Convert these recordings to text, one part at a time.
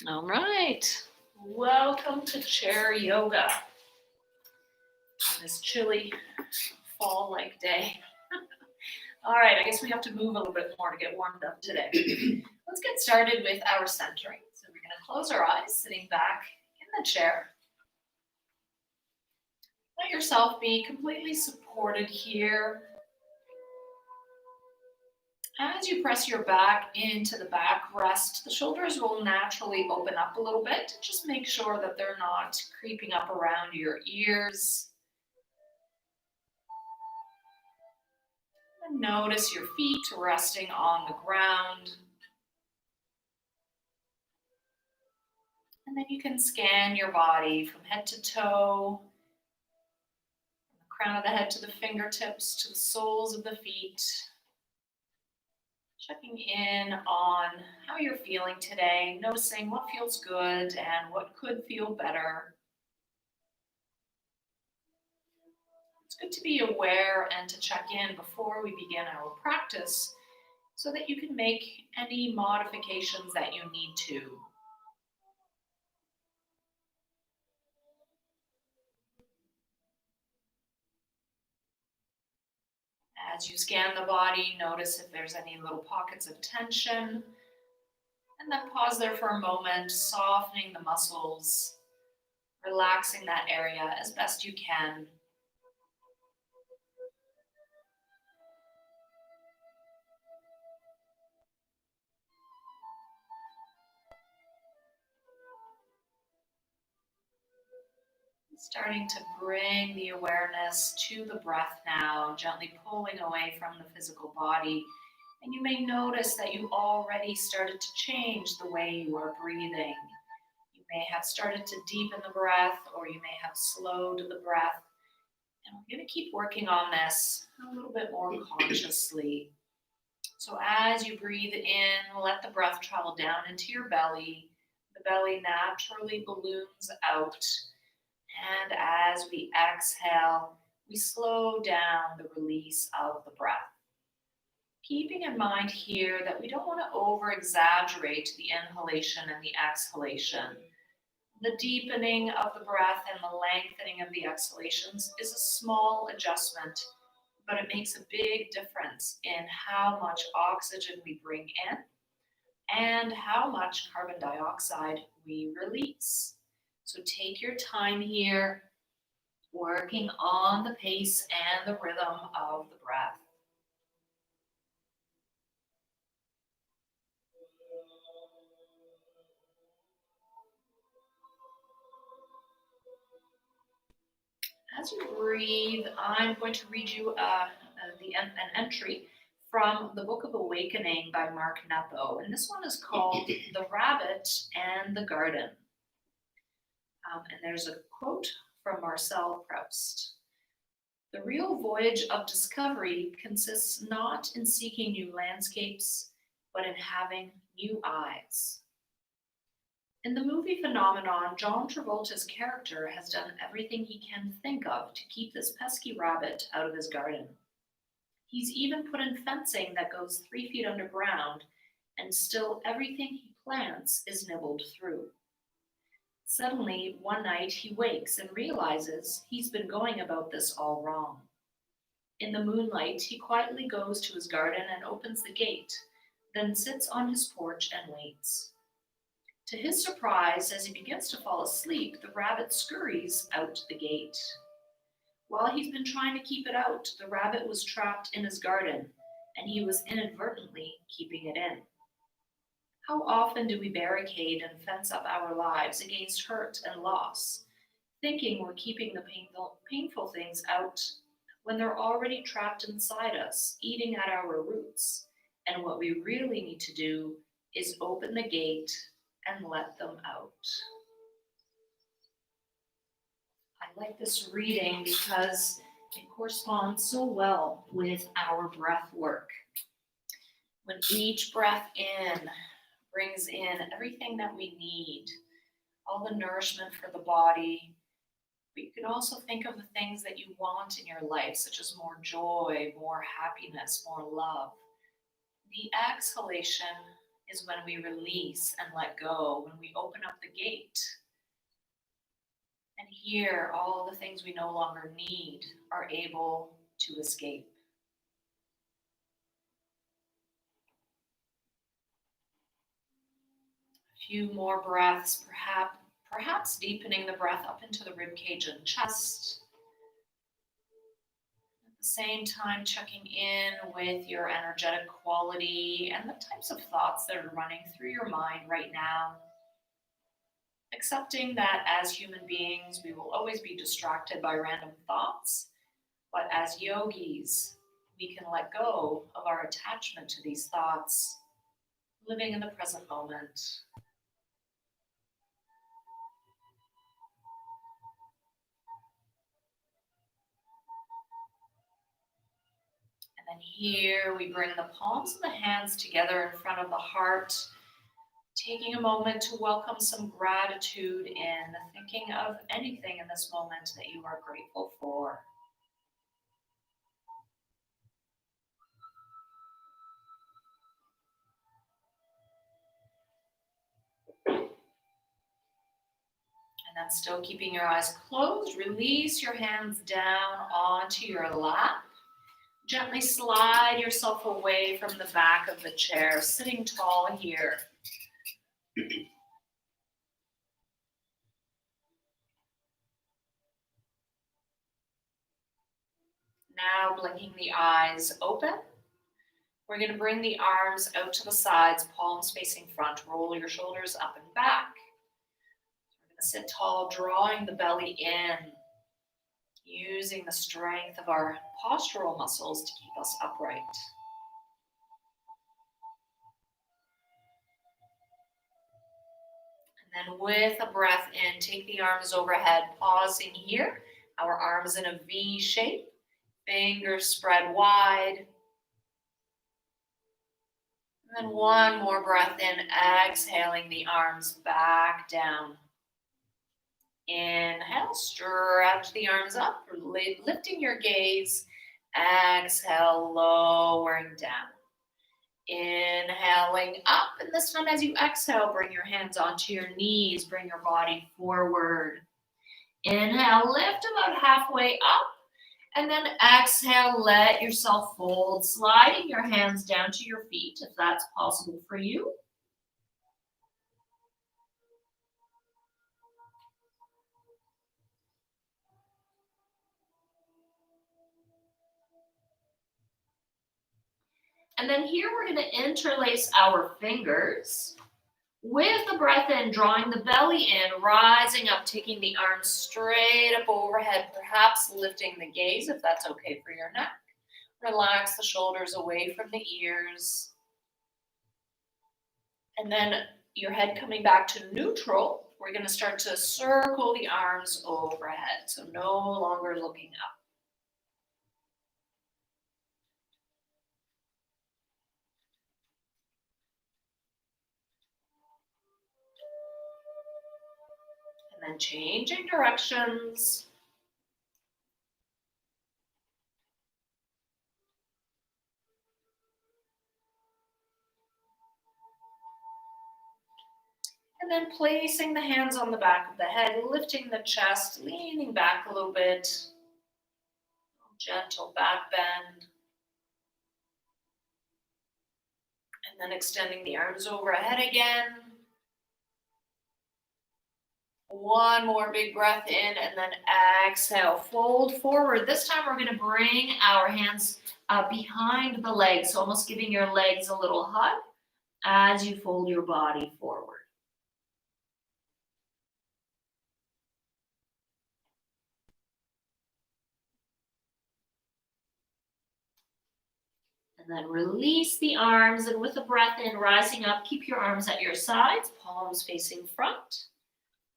All right. Welcome to chair yoga on this chilly fall-like day. All right, I guess we have to move a little bit more to get warmed up today. Let's get started with our centering. So we're going to close our eyes, sitting back in the chair. Let yourself be completely supported here. As you press your back into the backrest, the shoulders will naturally open up a little bit. Just make sure that they're not creeping up around your ears. And notice your feet resting on the ground. And then you can scan your body from head to toe, from the crown of the head to the fingertips, to the soles of the feet. Checking in on how you're feeling today, noticing what feels good and what could feel better. It's good to be aware and to check in before we begin our practice so that you can make any modifications that you need to. As you scan the body, notice if there's any little pockets of tension, and then pause there for a moment, softening the muscles, relaxing that area as best you can. Starting to bring the awareness to the breath now, gently pulling away from the physical body. And you may notice that you already started to change the way you are breathing. You may have started to deepen the breath, or you may have slowed the breath. And we're going to keep working on this a little bit more consciously. So as you breathe in, let the breath travel down into your belly. The belly naturally balloons out. And as we exhale, we slow down the release of the breath. Keeping in mind here that we don't want to over-exaggerate the inhalation and the exhalation. The deepening of the breath and the lengthening of the exhalations is a small adjustment, but it makes a big difference in how much oxygen we bring in and how much carbon dioxide we release. So take your time here, working on the pace and the rhythm of the breath. As you breathe, I'm going to read you an entry from the Book of Awakening by Mark Nepo, and this one is called The Rabbit and the Garden. And there's a quote from Marcel Proust. The real voyage of discovery consists not in seeking new landscapes, but in having new eyes. In the movie Phenomenon, John Travolta's character has done everything he can think of to keep this pesky rabbit out of his garden. He's even put in fencing that goes 3 feet underground, and still everything he plants is nibbled through. Suddenly, one night, he wakes and realizes he's been going about this all wrong. In the moonlight, he quietly goes to his garden and opens the gate, then sits on his porch and waits. To his surprise, as he begins to fall asleep, the rabbit scurries out the gate. While he's been trying to keep it out, the rabbit was trapped in his garden, and he was inadvertently keeping it in. How often do we barricade and fence up our lives against hurt and loss, thinking we're keeping the painful things out when they're already trapped inside us, eating at our roots, and what we really need to do is open the gate and let them out. I like this reading because it corresponds so well with our breath work. When each breath in brings in everything that we need, all the nourishment for the body, but you can also think of the things that you want in your life, such as more joy, more happiness, more love. The exhalation is when we release and let go, when we open up the gate. And here, all the things we no longer need are able to escape. A few more breaths, perhaps deepening the breath up into the rib cage and chest. At the same time, checking in with your energetic quality and the types of thoughts that are running through your mind right now. Accepting that as human beings, we will always be distracted by random thoughts, but as yogis, we can let go of our attachment to these thoughts, living in the present moment. And then here we bring the palms of the hands together in front of the heart, taking a moment to welcome some gratitude in, thinking of anything in this moment that you are grateful for. And then still keeping your eyes closed, release your hands down onto your lap. Gently slide yourself away from the back of the chair, sitting tall here. Now blinking the eyes open. We're going to bring the arms out to the sides, palms facing front. Roll your shoulders up and back. We're going to sit tall, drawing the belly in, using the strength of our postural muscles to keep us upright. And then with a breath in, take the arms overhead, pausing here. Our arms in a V shape, fingers spread wide. And then one more breath in, exhaling the arms back down. Inhale, stretch the arms up, lifting your gaze. Exhale, lowering down. Inhaling up, and this time as you exhale, bring your hands onto your knees, bring your body forward. Inhale, lift about halfway up, and then exhale, let yourself fold, sliding your hands down to your feet if that's possible for you. And then here we're going to interlace our fingers with the breath in, drawing the belly in, rising up, taking the arms straight up overhead, perhaps lifting the gaze if that's okay for your neck. Relax the shoulders away from the ears. And then your head coming back to neutral, we're going to start to circle the arms overhead, so no longer looking up. And then changing directions. And then placing the hands on the back of the head, lifting the chest, leaning back a little bit. Gentle back bend. And then extending the arms overhead again. One more big breath in, and then exhale, fold forward. This time we're going to bring our hands behind the legs, so almost giving your legs a little hug as you fold your body forward. And then release the arms, and with a breath in, rising up, keep your arms at your sides, palms facing front,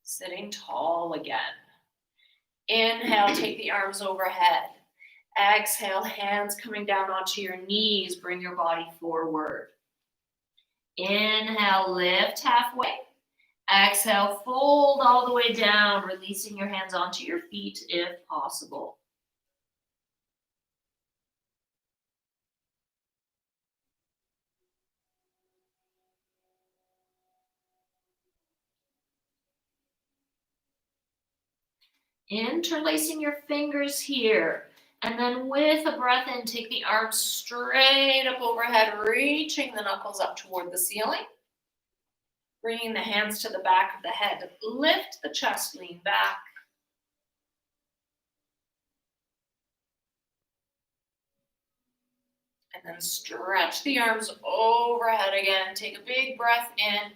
sitting tall again. Inhale, take the arms overhead. Exhale, hands coming down onto your knees, bring your body forward. Inhale, lift halfway. Exhale, fold all the way down, releasing your hands onto your feet if possible. Interlacing your fingers here. And then with a breath in, take the arms straight up overhead, reaching the knuckles up toward the ceiling. Bringing the hands to the back of the head. Lift the chest, lean back. And then stretch the arms overhead again. Take a big breath in.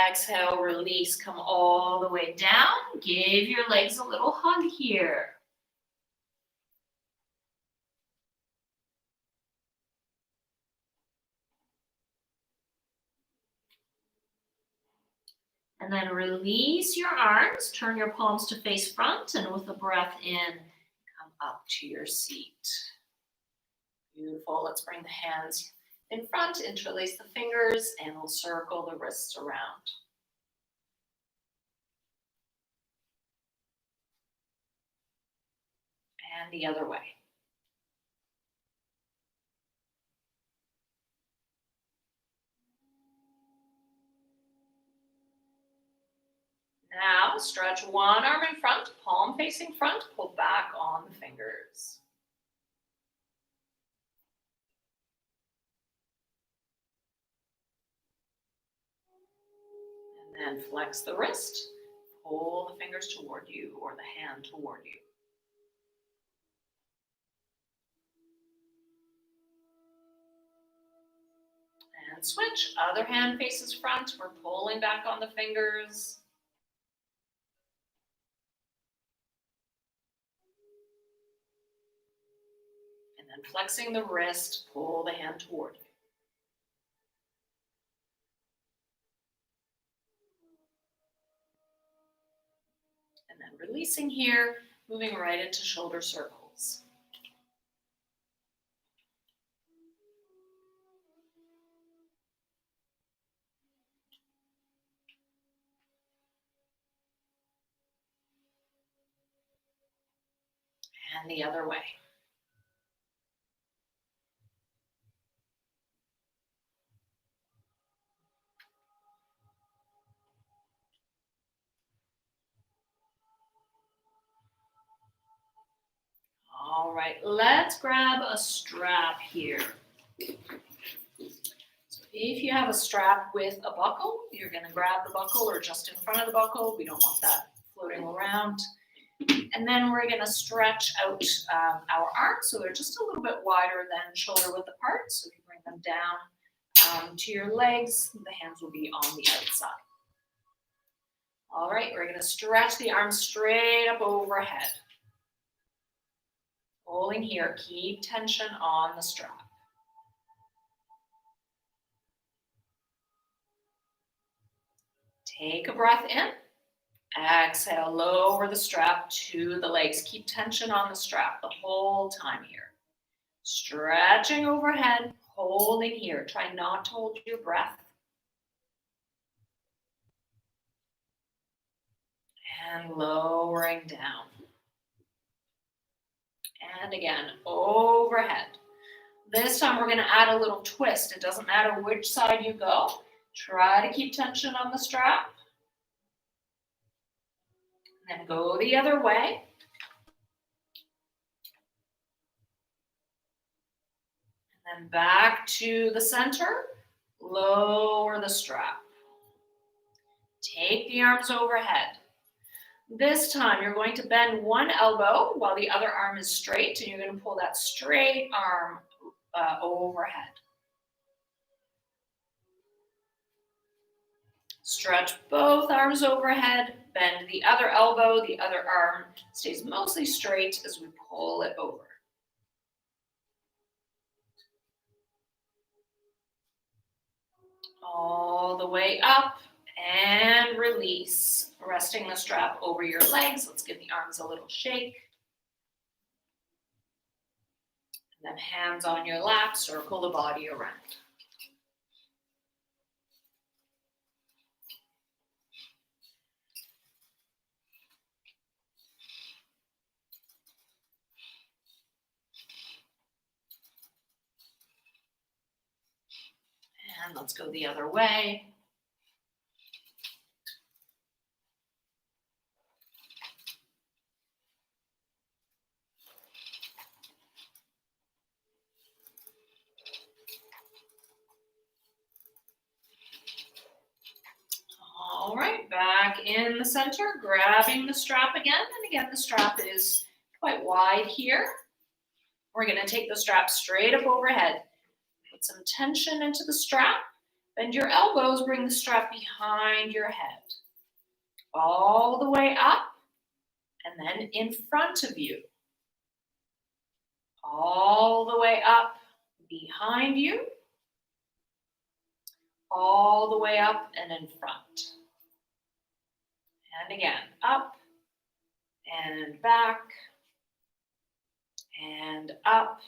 Exhale, release. Come all the way down. Give your legs a little hug here. And then release your arms. Turn your palms to face front. And with a breath in, come up to your seat. Beautiful. Let's bring the hands in front. Interlace the fingers. And we'll circle the wrists around. And the other way. Now stretch one arm in front, palm facing front, pull back on the fingers. And then flex the wrist, pull the fingers toward you or the hand toward you. And switch, other hand faces front, we're pulling back on the fingers. And then flexing the wrist, pull the hand toward you. And then releasing here, moving right into shoulder circles. And the other way. All right, let's grab a strap here. So if you have a strap with a buckle, you're going to grab the buckle or just in front of the buckle. We don't want that floating around. And then we're going to stretch out our arms so they're just a little bit wider than shoulder width apart. So if you bring them down to your legs, the hands will be on the outside. All right, we're going to stretch the arms straight up overhead. Holding here, keep tension on the strap. Take a breath in. Exhale, lower the strap to the legs. Keep tension on the strap the whole time here. Stretching overhead, holding here. Try not to hold your breath. And lowering down. And again, overhead. This time we're going to add a little twist. It doesn't matter which side you go. Try to keep tension on the strap. And then go the other way. And then back to the center. Lower the strap. Take the arms overhead. This time you're going to bend one elbow while the other arm is straight, and you're going to pull that straight arm overhead. Stretch both arms overhead, bend the other elbow, the other arm stays mostly straight as we pull it over. All the way up and release. Resting the strap over your legs. Let's give the arms a little shake. And then hands on your lap, circle the body around. And let's go the other way. Back in the center, grabbing the strap again. And again, the strap is quite wide here. We're going to take the strap straight up overhead. Put some tension into the strap. Bend your elbows, bring the strap behind your head. All the way up, and then in front of you. All the way up, behind you. All the way up and in front. And again, up and back and up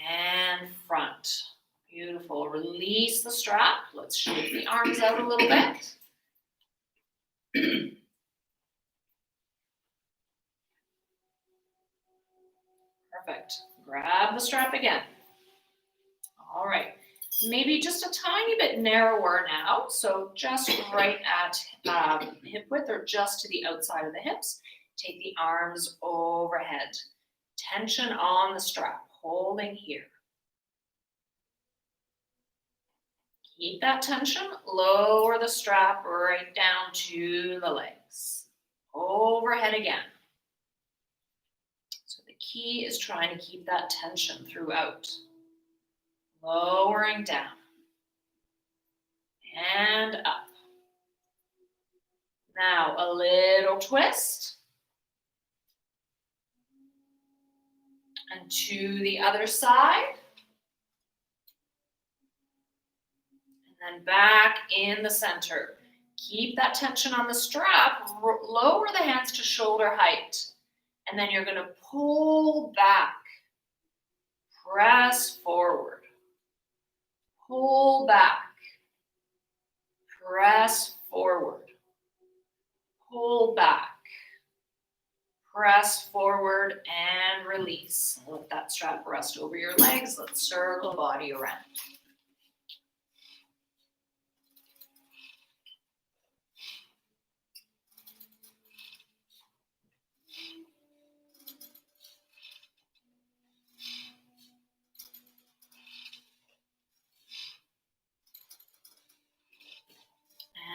and front. Beautiful. Release the strap. Let's shake the arms out a little bit. Perfect. Grab the strap again. All right. Maybe just a tiny bit narrower now. So just right at hip width or just to the outside of the hips. Take the arms overhead. Tension on the strap, holding here. Keep that tension. Lower the strap right down to the legs. Overhead again. So the key is trying to keep that tension throughout. Lowering down. And up. Now a little twist. And to the other side. And then back in the center. Keep that tension on the strap. Lower the hands to shoulder height. And then you're going to pull back. Press forward. Pull back. Press forward. Pull back. Press forward and release. Let that strap rest over your legs. Let's circle the body around.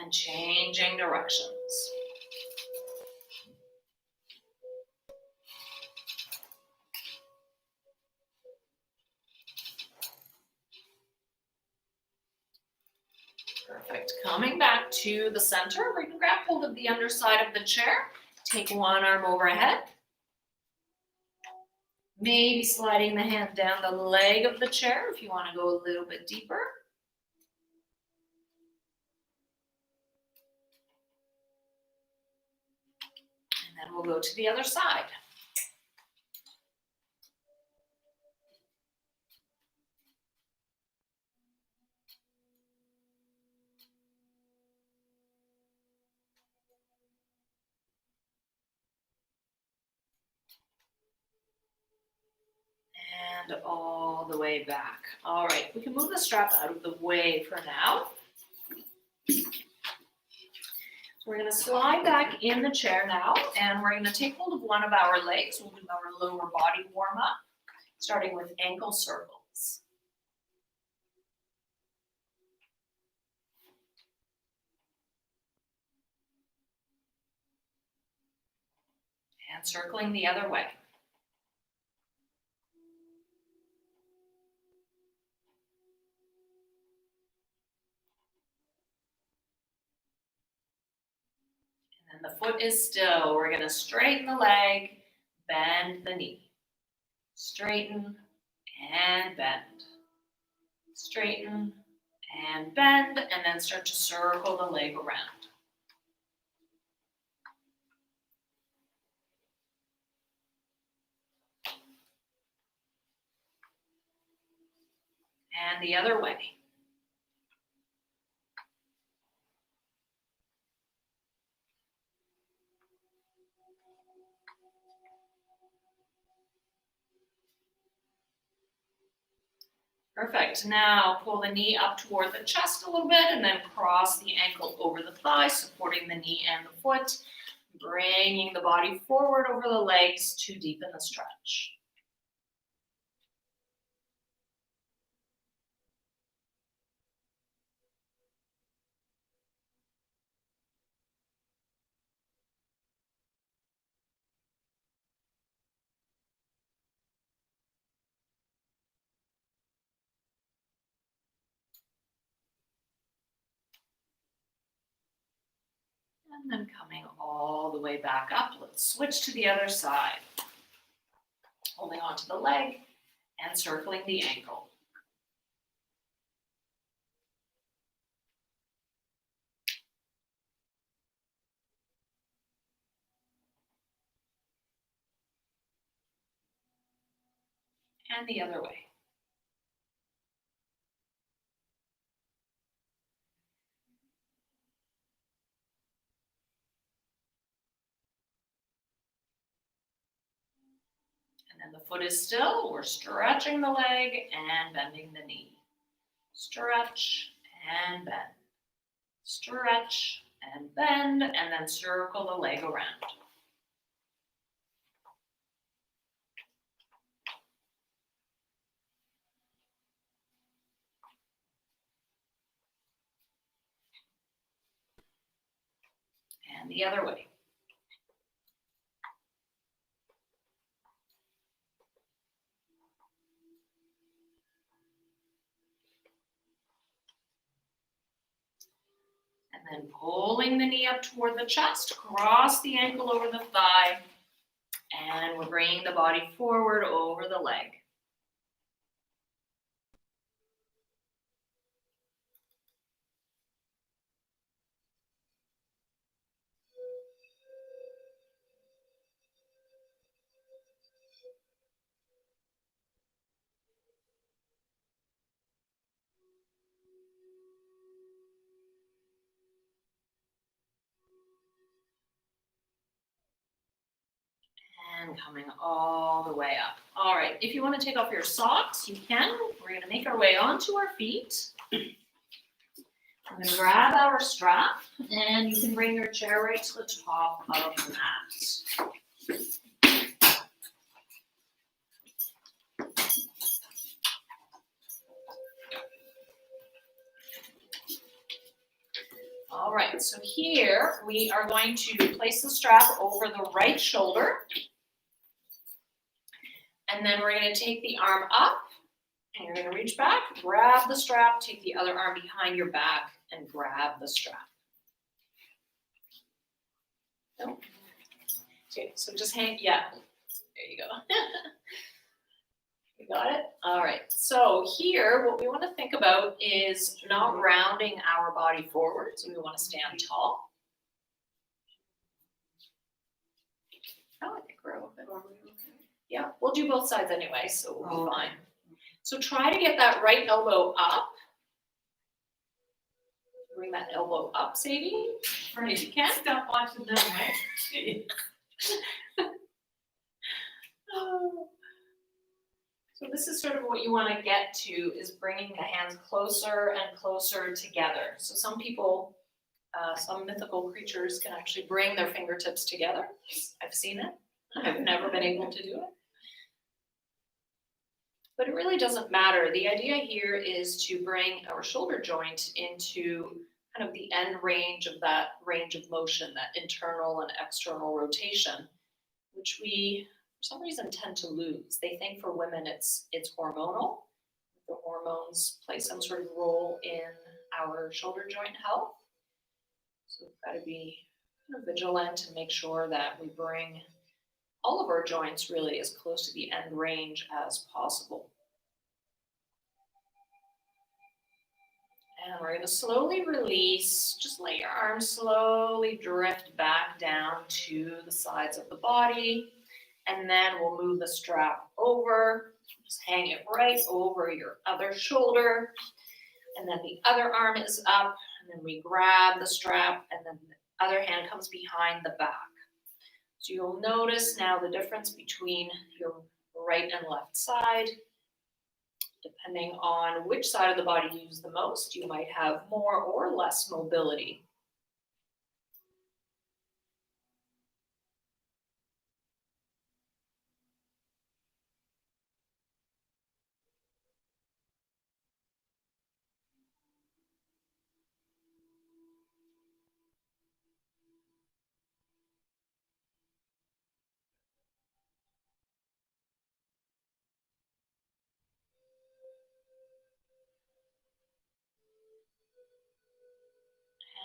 And changing directions. Perfect. Coming back to the center, we're going to grab hold of the underside of the chair. Take one arm overhead. Maybe sliding the hand down the leg of the chair if you want to go a little bit deeper. And then we'll go to the other side. And all the way back. All right, we can move the strap out of the way for now. So we're going to slide back in the chair now, and we're going to take hold of one of our legs. We'll do our lower body warm-up, starting with ankle circles. And circling the other way. And the foot is still. We're going to straighten the leg, bend the knee. Straighten and bend. Straighten and bend, and then start to circle the leg around. And the other way. Perfect. Now pull the knee up toward the chest a little bit and then cross the ankle over the thigh, supporting the knee and the foot, bringing the body forward over the legs to deepen the stretch. And then coming all the way back up. Let's switch to the other side. Holding onto the leg and circling the ankle. And the other way. And then the foot is still. We're stretching the leg and bending the knee. Stretch and bend. Stretch and bend, and then circle the leg around. And the other way. And then pulling the knee up toward the chest, cross the ankle over the thigh, and we're bringing the body forward over the leg. And coming all the way up. All right, if you want to take off your socks, you can. We're going to make our way onto our feet. We're going to grab our strap, and you can bring your chair right to the top of the mat. All right, so here we are going to place the strap over the right shoulder. And then we're going to take the arm up, and you're going to reach back, grab the strap, take the other arm behind your back, and grab the strap. No? Okay, so just hang, yeah, there you go. You got it? All right, so here, what we want to think about is not rounding our body forward, so we want to stand tall. Oh, I think we're open. Yeah, we'll do both sides anyway, so we'll be fine. So try to get that right elbow up. Bring that elbow up, Sadie, if you can. Stop watching them, right? So this is sort of what you want to get to, is bringing the hands closer and closer together. So some people, some mythical creatures can actually bring their fingertips together. I've seen it. I've never been able to do it. But it really doesn't matter. The idea here is to bring our shoulder joint into kind of the end range of that range of motion, that internal and external rotation, which we, for some reason, tend to lose. They think for women it's hormonal. The hormones play some sort of role in our shoulder joint health. So we've got to be kind of vigilant and make sure that we bring all of our joints really as close to the end range as possible. And we're going to slowly release. Just let your arms slowly drift back down to the sides of the body. And then we'll move the strap over. Just hang it right over your other shoulder. And then the other arm is up. And then we grab the strap. And then the other hand comes behind the back. So you'll notice now the difference between your right and left side. Depending on which side of the body you use the most, you might have more or less mobility.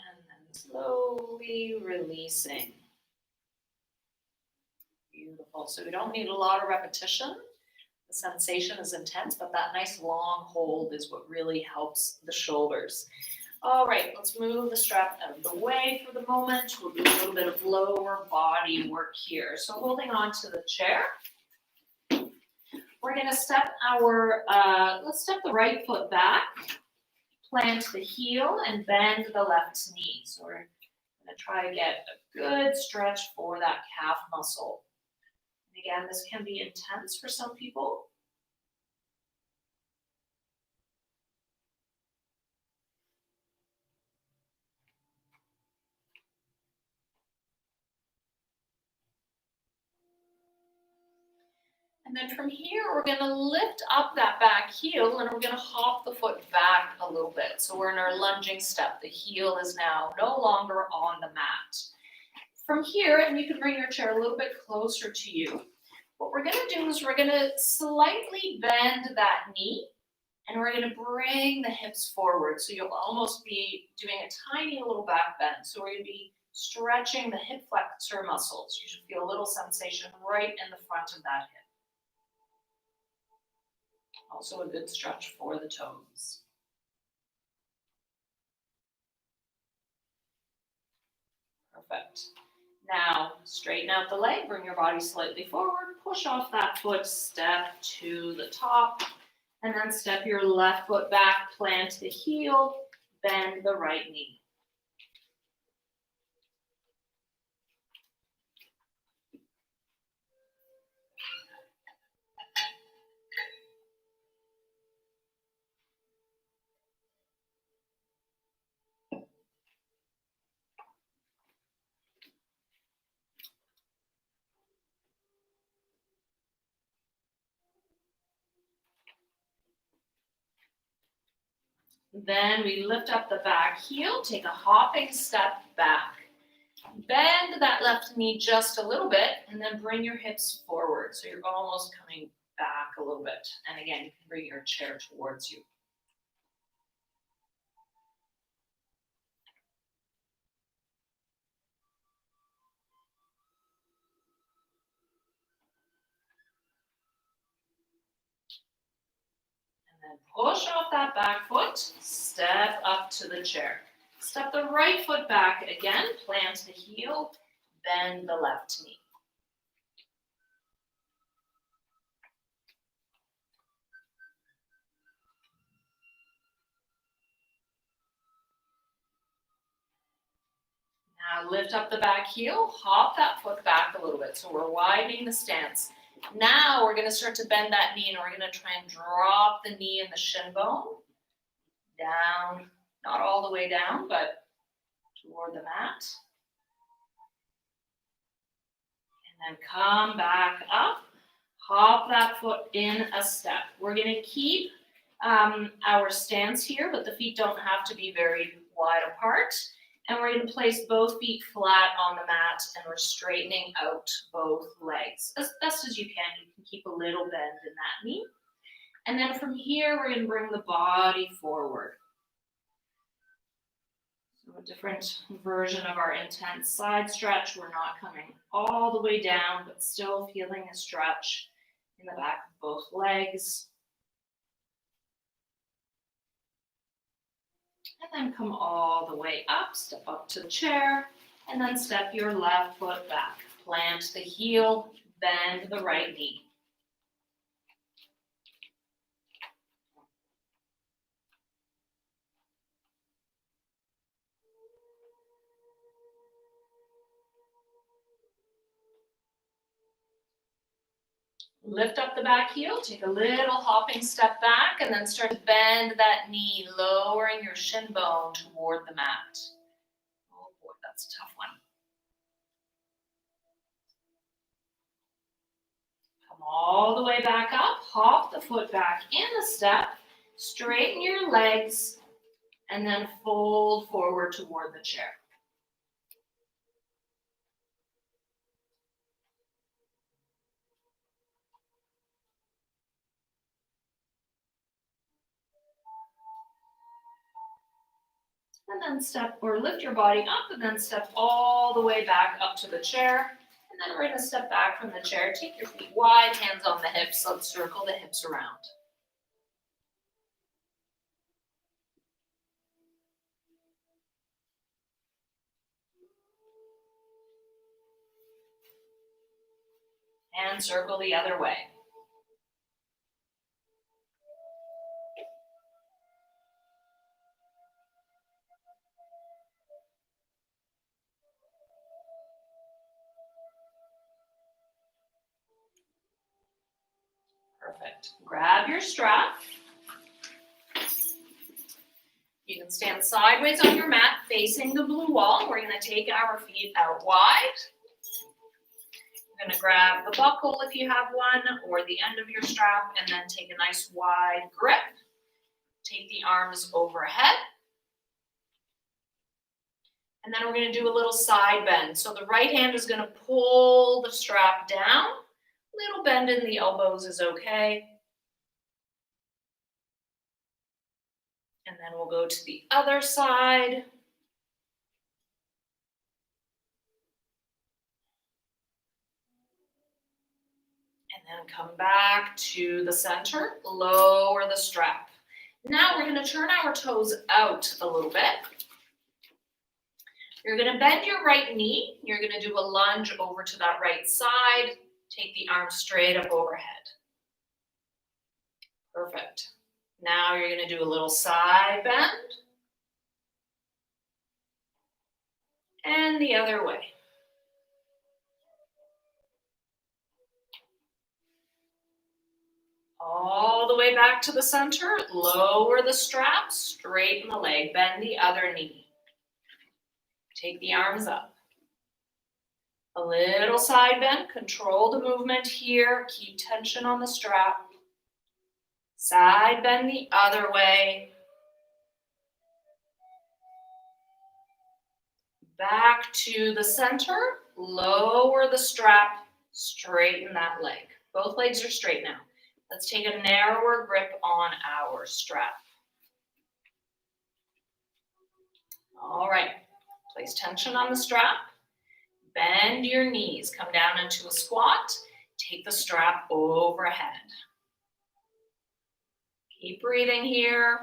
And Slowly releasing. Beautiful. So we don't need a lot of repetition. The sensation is intense, but that nice long hold is what really helps the shoulders. All right, let's move the strap out of the way for the moment. We'll do a little bit of lower body work here. So holding on to the chair, we're gonna step let's step the right foot back, plant the heel and bend the left knee. So we're gonna try to get a good stretch for that calf muscle. And again, this can be intense for some people. And then from here, we're gonna lift up that back heel and we're gonna hop the foot back a little bit. So we're in our lunging step. The heel is now no longer on the mat. From here, and you can bring your chair a little bit closer to you. What we're gonna do is we're gonna slightly bend that knee and we're gonna bring the hips forward. So you'll almost be doing a tiny little back bend. So we're gonna be stretching the hip flexor muscles. You should feel a little sensation right in the front of that hip. Also a good stretch for the toes. Perfect. Now, straighten out the leg, bring your body slightly forward, push off that foot, step to the top, and then step your left foot back, plant the heel, bend the right knee. Then we lift up the back heel, take a hopping step back. Bend that left knee just a little bit, and then bring your hips forward. So you're almost coming back a little bit. And again, you can bring your chair towards you. And then push off that back foot, step up to the chair. Step the right foot back again, plant the heel, bend the left knee. Now lift up the back heel, hop that foot back a little bit. So we're widening the stance. Now we're gonna start to bend that knee and we're gonna try and drop the knee and the shin bone down, not all the way down, but toward the mat. And then come back up, hop that foot in a step. We're gonna keep our stance here, but the feet don't have to be very wide apart. And we're going to place both feet flat on the mat and we're straightening out both legs as best as you can. You can keep a little bend in that knee. And then from here, we're going to bring the body forward. So a different version of our intense side stretch. We're not coming all the way down, but still feeling a stretch in the back of both legs. And then come all the way up, step up to the chair, and then step your left foot back. Plant the heel, bend the right knee. Lift up the back heel, take a little hopping step back, and then start to bend that knee, lowering your shin bone toward the mat. Oh boy, that's a tough one. Come all the way back up, hop the foot back in a step, straighten your legs, and then fold forward toward the chair. and then step or lift your body up and then step all the way back up to the chair. And then we're going to step back from the chair. Take your feet wide, hands on the hips. Let's circle the hips around. And circle the other way. Perfect. Grab your strap. You can stand sideways on your mat facing the blue wall. We're going to take our feet out wide. You're going to grab the buckle if you have one or the end of your strap and then take a nice wide grip. Take the arms overhead. And then we're going to do a little side bend. So the right hand is going to pull the strap down. Little bend in the elbows is okay. And then we'll go to the other side. And then come back to the center, lower the strap. Now we're going to turn our toes out a little bit. You're going to bend your right knee. You're going to do a lunge over to that right side. Take the arms straight up overhead. Perfect. Now you're going to do a little side bend. And the other way. All the way back to the center. Lower the strap, straighten the leg, bend the other knee. Take the arms up. A little side bend, control the movement here. Keep tension on the strap. Side bend the other way. Back to the center, lower the strap, straighten that leg. Both legs are straight now. Let's take a narrower grip on our strap. All right, place tension on the strap. Bend your knees, come down into a squat. Take the strap overhead. Keep breathing here.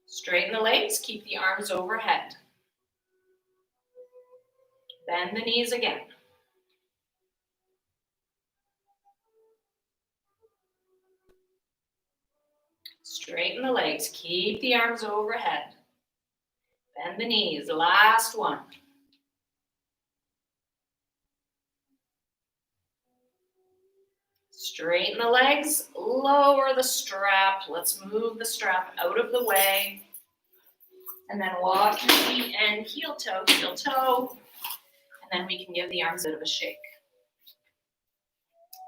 Straighten the legs, keep the arms overhead. Bend the knees again. Straighten the legs, keep the arms overhead. Bend the knees, last one. Straighten the legs, lower the strap. Let's move the strap out of the way. And then walk your feet in, heel toe, heel toe. And then we can give the arms a bit of a shake.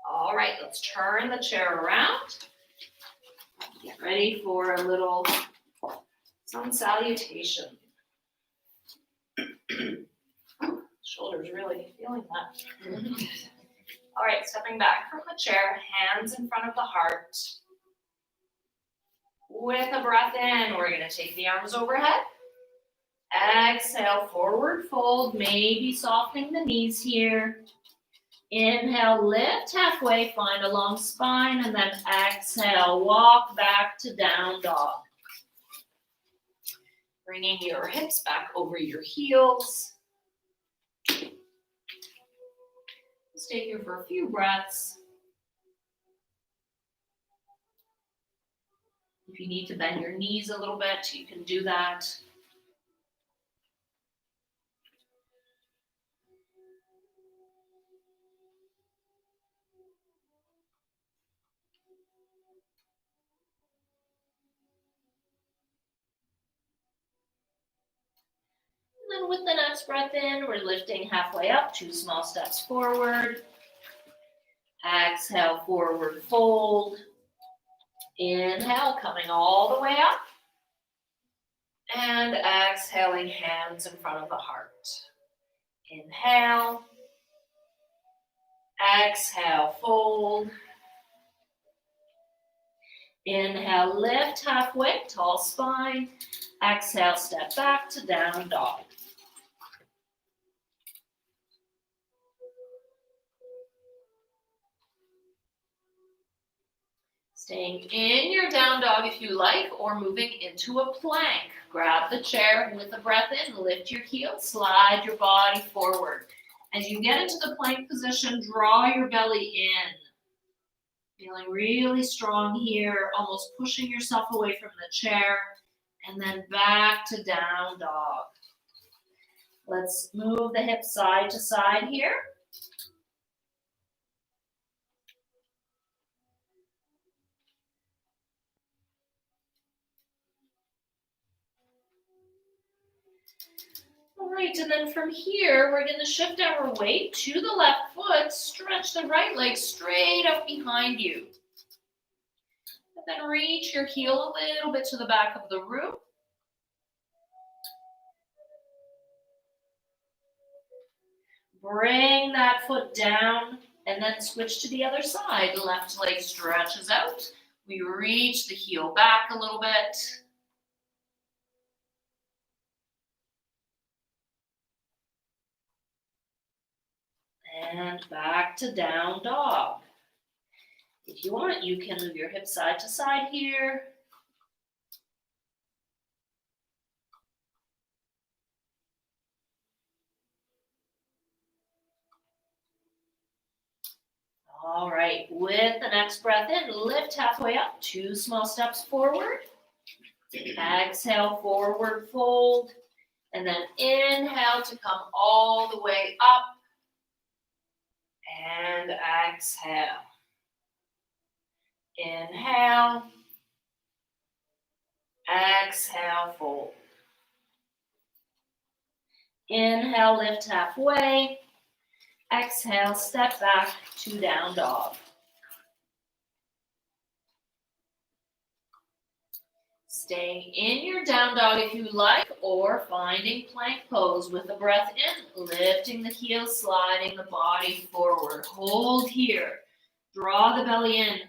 All right, let's turn the chair around. Get ready for a little sun salutation. Shoulders really feeling that. All right, stepping back from the chair, hands in front of the heart. With a breath in, we're going to take the arms overhead. Exhale, forward fold, maybe softening the knees here. Inhale, lift halfway, find a long spine, and then exhale, walk back to down dog. Bringing your hips back over your heels. Stay here for a few breaths. If you need to bend your knees a little bit, you can do that. And then with the next breath in, we're lifting halfway up, 2 small steps forward. Exhale, forward fold. Inhale, coming all the way up. And exhaling, hands in front of the heart. Inhale. Exhale, fold. Inhale, lift halfway, tall spine. Exhale, step back to down dog. Staying in your down dog if you like, or moving into a plank. Grab the chair with a breath in, lift your heels, slide your body forward. As you get into the plank position, draw your belly in. Feeling really strong here, almost pushing yourself away from the chair, and then back to down dog. Let's move the hips side to side here. All right, and then from here, we're going to shift our weight to the left foot, stretch the right leg straight up behind you. And then reach your heel a little bit to the back of the room. Bring that foot down and then switch to the other side. Left leg stretches out. We reach the heel back a little bit. And back to down dog. If you want, you can move your hips side to side here. All right, with the next breath in, lift halfway up, 2 small steps forward. Exhale, forward fold. And then inhale to come all the way up. And exhale. Inhale. Exhale, fold. Inhale, lift halfway. Exhale, step back to down dog. Staying in your down dog if you like, or finding plank pose with the breath in, lifting the heels, sliding the body forward. Hold here. Draw the belly in.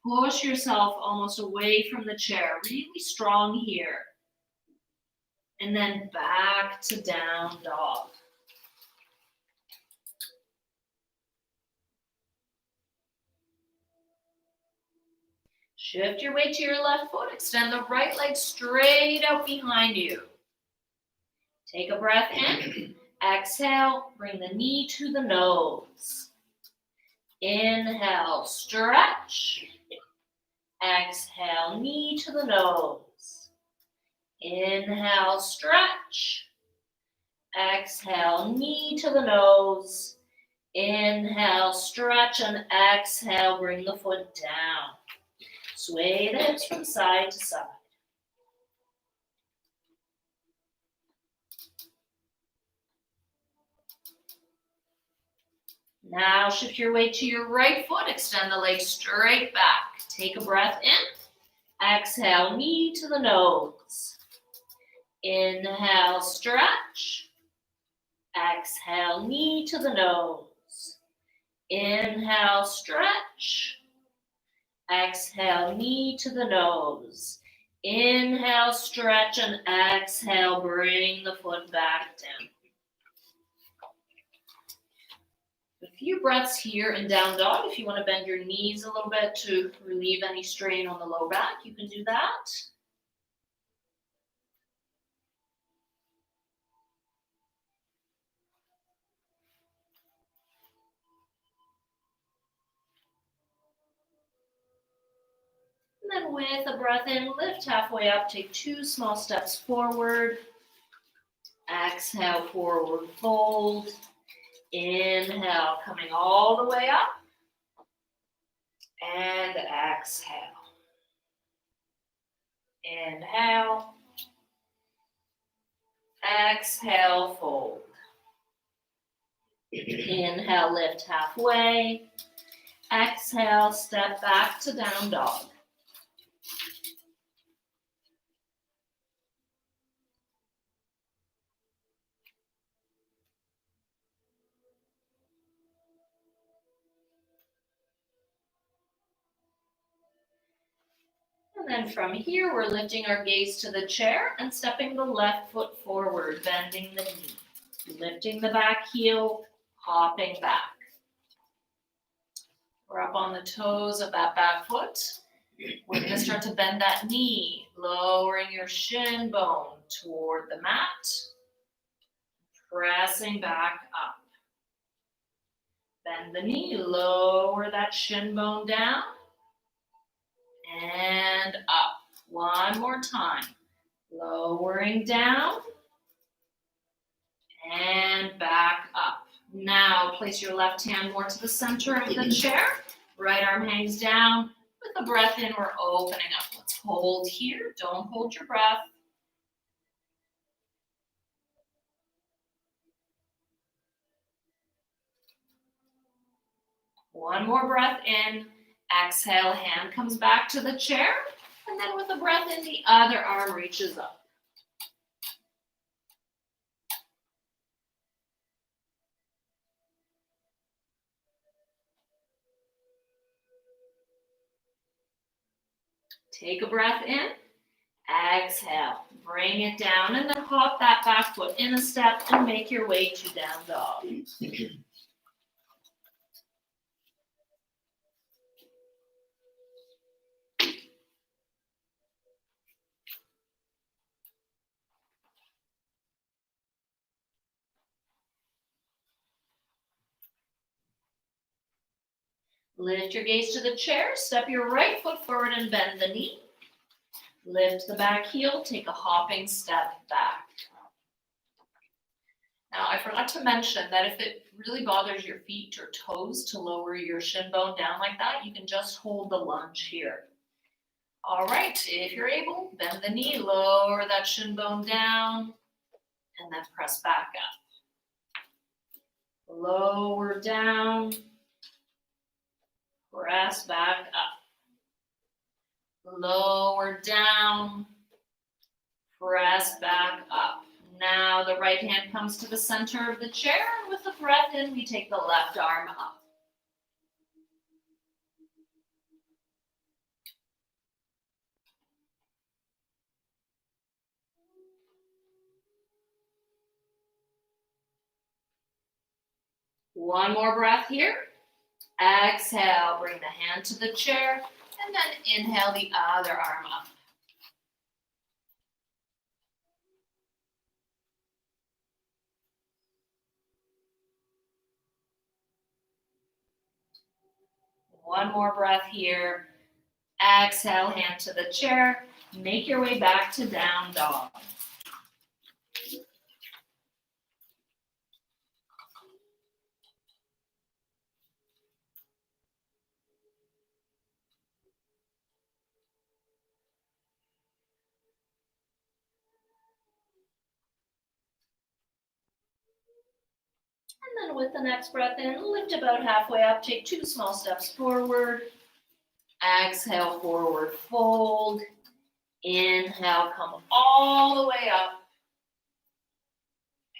Push yourself almost away from the chair. Really strong here. And then back to down dog. Shift your weight to your left foot. Extend the right leg straight out behind you. Take a breath in. Exhale, bring the knee to the nose. Inhale, stretch. Exhale, knee to the nose. Inhale, stretch. Exhale, knee to the nose. Inhale, stretch, and exhale, bring the foot down. Sway the hips from side to side. Now shift your weight to your right foot. Extend the leg straight back. Take a breath in. Exhale, knee to the nose. Inhale, stretch. Exhale, knee to the nose. Inhale, stretch. Exhale, knee to the nose. Inhale, stretch, and exhale, bring the foot back down. A few breaths here in down dog. If you want to bend your knees a little bit to relieve any strain on the low back, you can do that. And then with a breath in, lift halfway up, take 2 small steps forward. Exhale, forward fold. Inhale, coming all the way up. And exhale. Inhale. Exhale, fold. Inhale, lift halfway. Exhale, step back to down dog. And then from here, we're lifting our gaze to the chair and stepping the left foot forward, bending the knee, lifting the back heel, hopping back. We're up on the toes of that back foot. We're going to start to bend that knee, lowering your shin bone toward the mat, pressing back up. Bend the knee, lower that shin bone down, and up. One more time. Lowering down, and back up. Now place your left hand more to the center of the chair. Right arm hangs down. With the breath in, we're opening up. Let's hold here. Don't hold your breath. One more breath in. Exhale, hand comes back to the chair. And then with the breath in, the other arm reaches up. Take a breath in. Exhale. Bring it down and then hop that back foot in a step and make your way to down dog. Lift your gaze to the chair, step your right foot forward and bend the knee. Lift the back heel, take a hopping step back. Now, I forgot to mention that if it really bothers your feet or toes to lower your shin bone down like that, you can just hold the lunge here. All right, if you're able, bend the knee, lower that shin bone down, and then press back up. Lower down, press back up. Lower down, press back up. Now the right hand comes to the center of the chair, and with the breath in, we take the left arm up. One more breath here. Exhale, bring the hand to the chair, and then inhale the other arm up. One more breath here. Exhale, hand to the chair. Make your way back to down dog. And then with the next breath in, lift about halfway up, take 2 small steps forward. Exhale, forward fold. Inhale, come all the way up.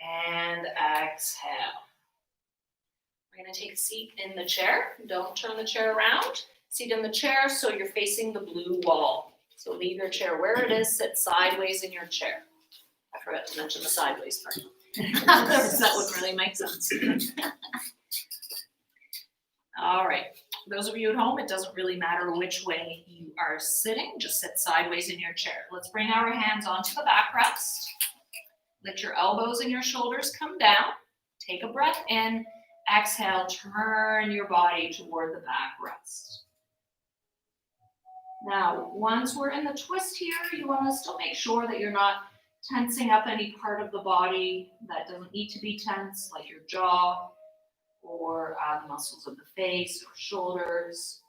And exhale. We're going to take a seat in the chair. Don't turn the chair around. Seat in the chair so you're facing the blue wall. So leave your chair where it is. Sit sideways in your chair. I forgot to mention the sideways part. That would really make sense. All right. For those of you at home, it doesn't really matter which way you are sitting. Just sit sideways in your chair. Let's bring our hands onto the backrest. Let your elbows and your shoulders come down. Take a breath in. Exhale, turn your body toward the backrest. Now, once we're in the twist here, you want to still make sure that you're not tensing up any part of the body that doesn't need to be tense, like your jaw or the muscles of the face or shoulders.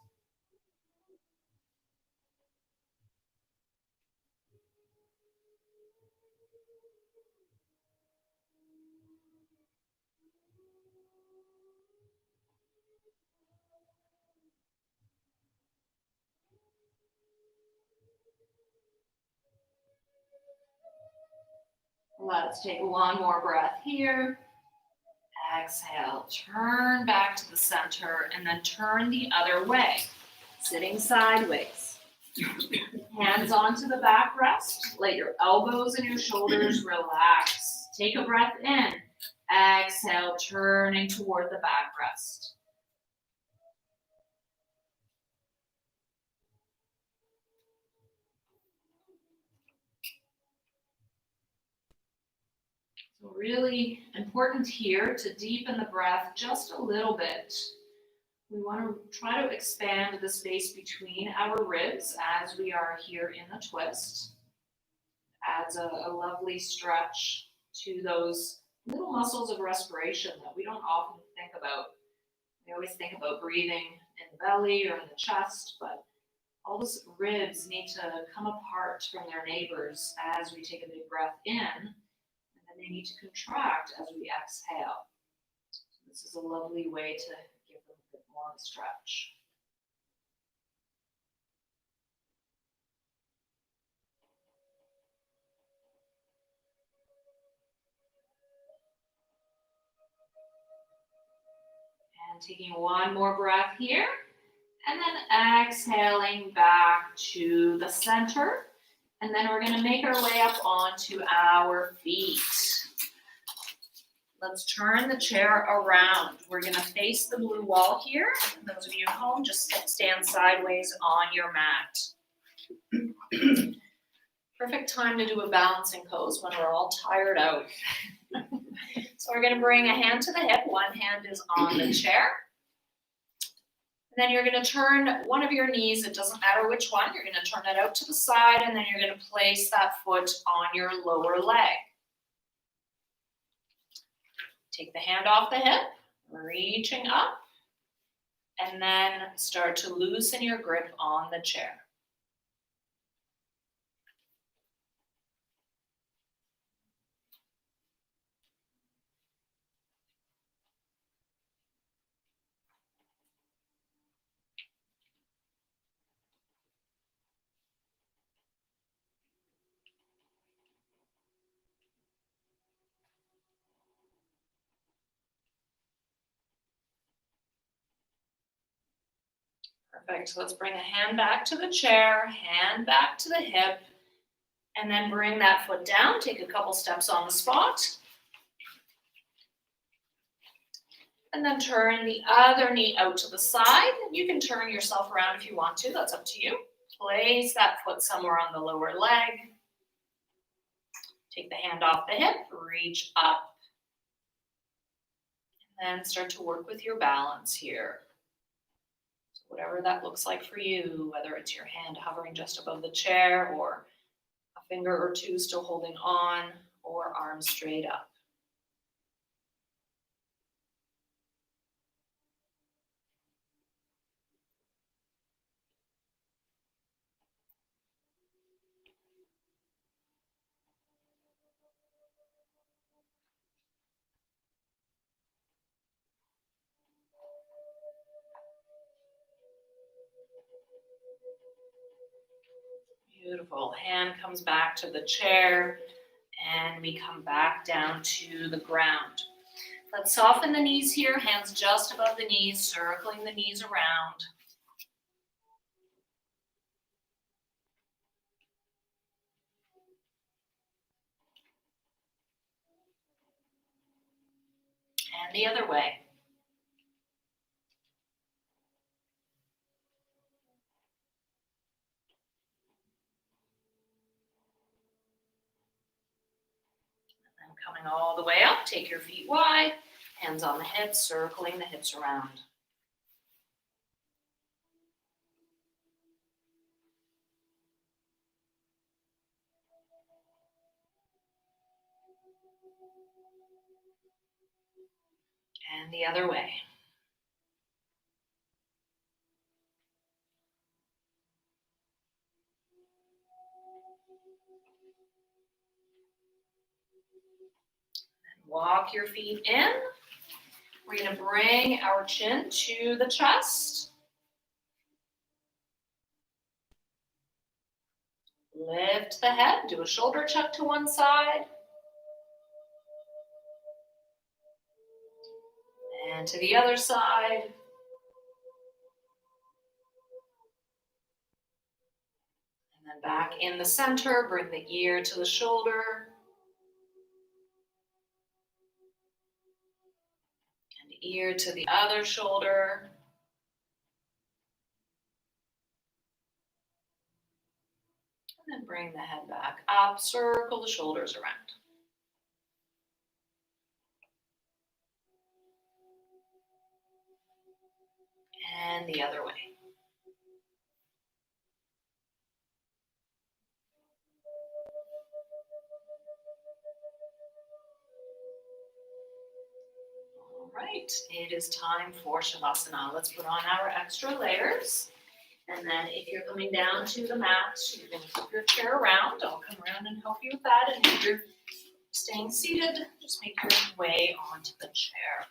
Let's take one more breath here. Exhale, turn back to the center and then turn the other way, sitting sideways. Hands onto the backrest. Let your elbows and your shoulders relax. Take a breath in. Exhale, turning toward the backrest. So really important here to deepen the breath just a little bit. We want to try to expand the space between our ribs as we are here in the twist. Adds a lovely stretch to those little muscles of respiration that we don't often think about. We always think about breathing in the belly or in the chest, but all those ribs need to come apart from their neighbors as we take a big breath in, and then they need to contract as we exhale. So this is a lovely way to give them a bit more of a stretch. And taking one more breath here. And then exhaling back to the center. And then we're going to make our way up onto our feet. Let's turn the chair around. We're going to face the blue wall here. Those of you at home, just stand sideways on your mat. Perfect time to do a balancing pose when we're all tired out. So we're going to bring a hand to the hip. One hand is on the chair. And then you're going to turn one of your knees, it doesn't matter which one, you're going to turn it out to the side, and then you're going to place that foot on your lower leg. Take the hand off the hip, reaching up, and then start to loosen your grip on the chair. Perfect. So let's bring a hand back to the chair, hand back to the hip, and then bring that foot down. Take a couple steps on the spot. And then turn the other knee out to the side. You can turn yourself around if you want to. That's up to you. Place that foot somewhere on the lower leg. Take the hand off the hip, reach up. And then start to work with your balance here. So whatever that looks like for you, whether it's your hand hovering just above the chair or a finger or two still holding on or arms straight up. Beautiful. Hand comes back to the chair and we come back down to the ground. Let's soften the knees here, hands just above the knees, circling the knees around. And the other way. And coming all the way up, take your feet wide, hands on the hips, circling the hips around. And the other way. Walk your feet in. We're going to bring our chin to the chest. Lift the head, do a shoulder chuck to one side. And to the other side. And And then back in the center, bring the ear to the shoulder. And ear to the other shoulder. And then bring the head back up, circle the shoulders around. And the other way. All right, it is time for Shavasana. Let's put on our extra layers. And then if you're coming down to the mat, you can keep your chair around. I'll come around and help you with that. And if you're staying seated, just make your way onto the chair.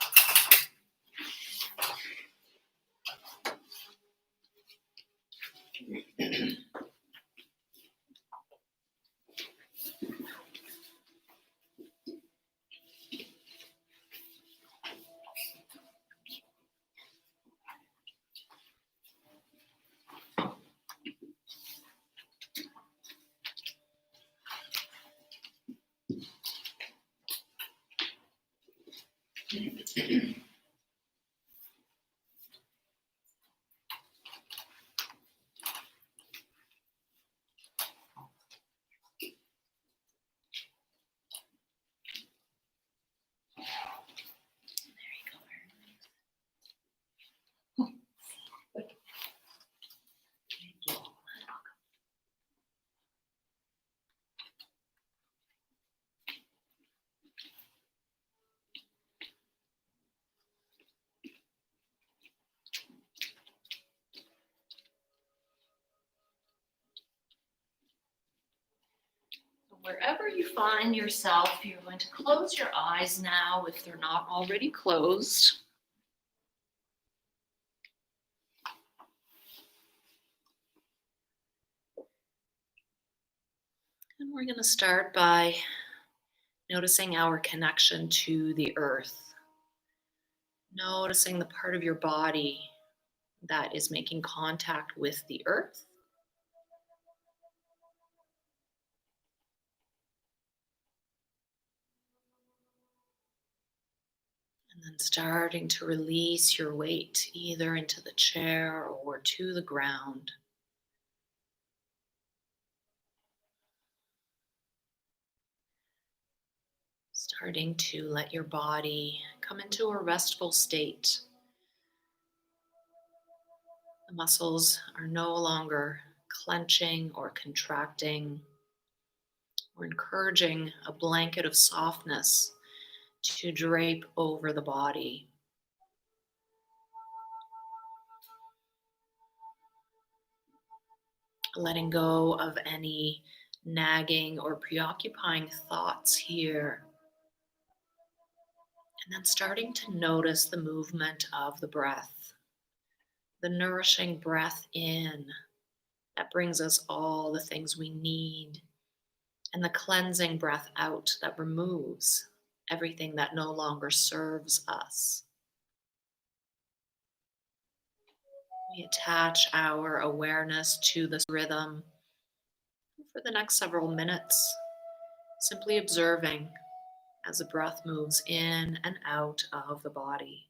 Wherever you find yourself, you're going to close your eyes now if they're not already closed. And we're going to start by noticing our connection to the earth. Noticing the part of your body that is making contact with the earth. And then starting to release your weight either into the chair or to the ground. Starting to let your body come into a restful state. The muscles are no longer clenching or contracting. We're encouraging a blanket of softness to drape over the body. Letting go of any nagging or preoccupying thoughts here. And then starting to notice the movement of the breath. The nourishing breath in that brings us all the things we need. And the cleansing breath out that removes everything that no longer serves us. We attach our awareness to this rhythm for the next several minutes, simply observing as the breath moves in and out of the body.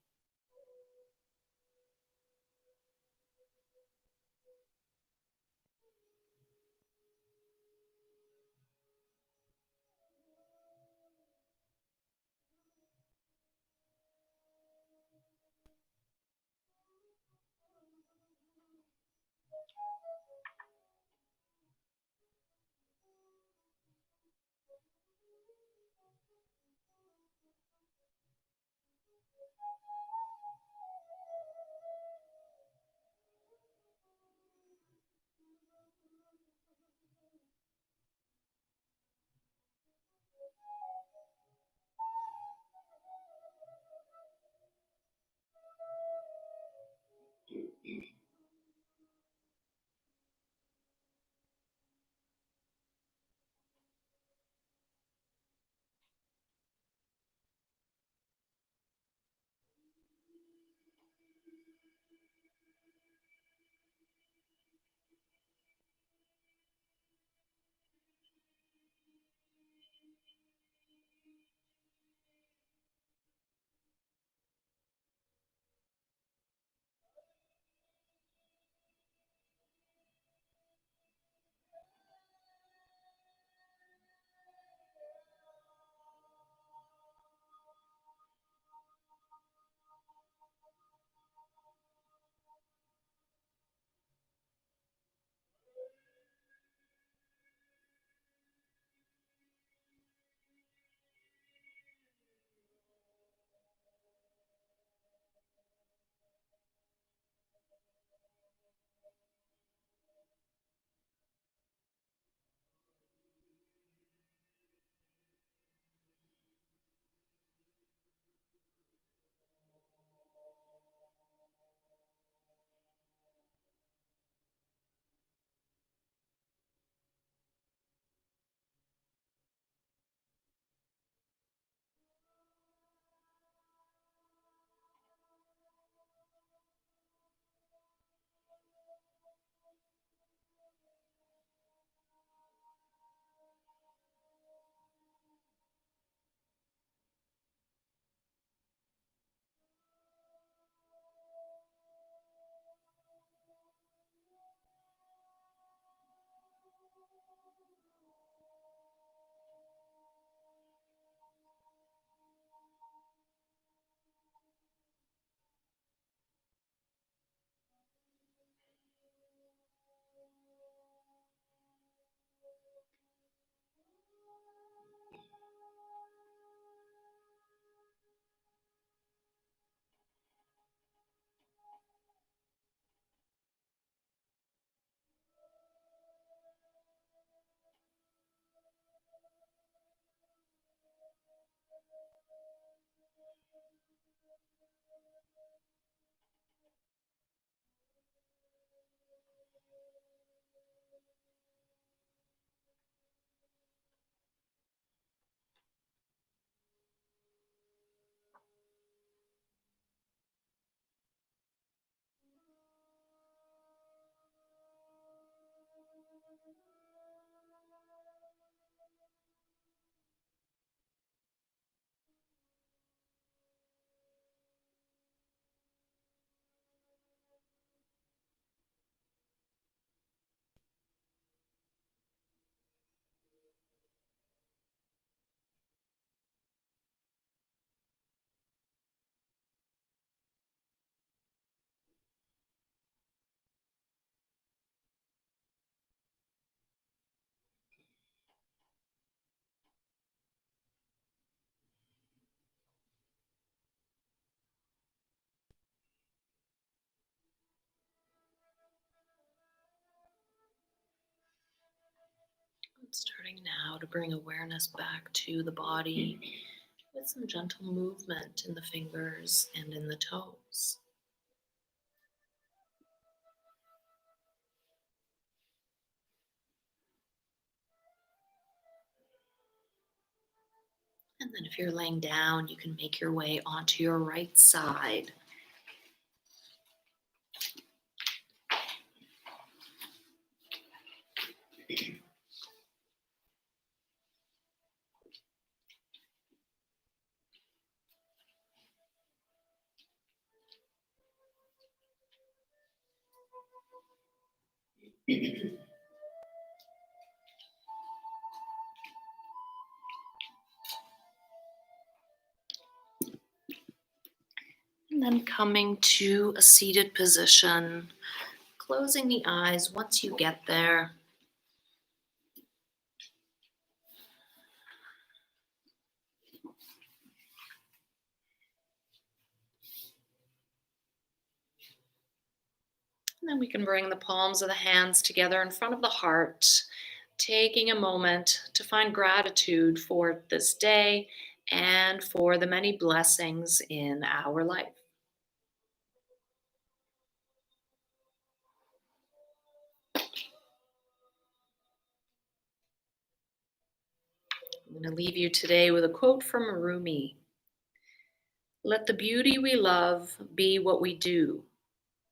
Starting now to bring awareness back to the body with some gentle movement in the fingers and in the toes. And then if you're laying down, you can make your way onto your right side. And then coming to a seated position, closing the eyes once you get there. And then we can bring the palms of the hands together in front of the heart, taking a moment to find gratitude for this day and for the many blessings in our life. I'm going to leave you today with a quote from Rumi. Let the beauty we love be what we do.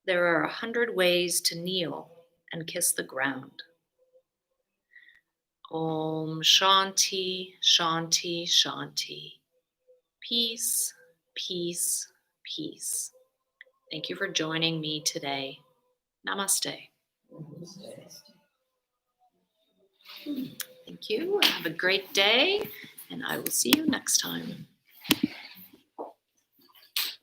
There are 100 ways to kneel and kiss the ground. Om Shanti, Shanti, Shanti. Peace, peace, peace. Thank you for joining me today. Namaste. Thank you. Have a great day, and I will see you next time.